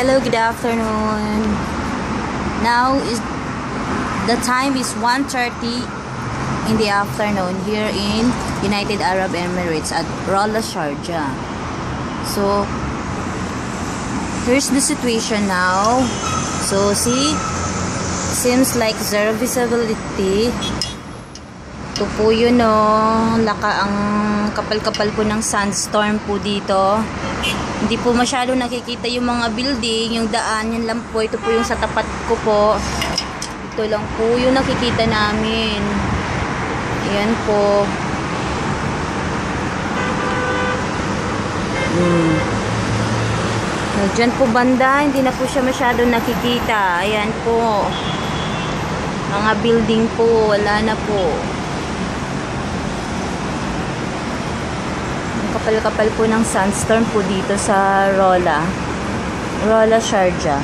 Hello, good afternoon. Now is the time is 1:30 in the afternoon here in United Arab Emirates at Rolla Sharjah. So here's the situation now. So see, seems like zero visibility. Ito po yun, ang kapal-kapal po ng sandstorm po dito. Hindi po masyado nakikita yung mga building, yung daan, yan lang po. Ito po yung sa tapat ko po. Ito lang po yung nakikita namin. Ayan po. Diyan po banda, hindi na po siya masyado nakikita. Ayan po. Mga building po, wala na po. Kapal-kapal po ng sandstorm po dito sa Rolla Sharjah.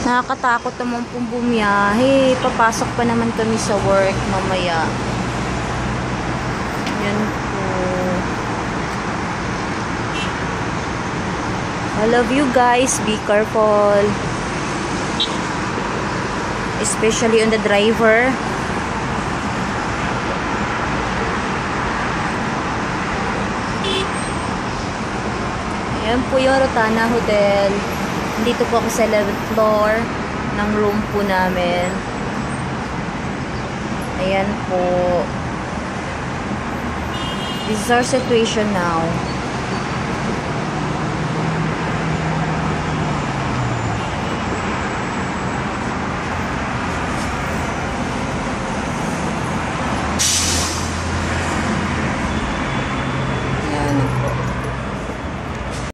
Nakakatakot naman pong bumiyahe. Papasok pa naman kami sa work mamaya. Yan po. All of you guys, be careful. Especially on the driver. Ayan po yung Rotana Hotel. Dito po ako sa 11th floor ng room po namin. Ayan po. This is our situation now.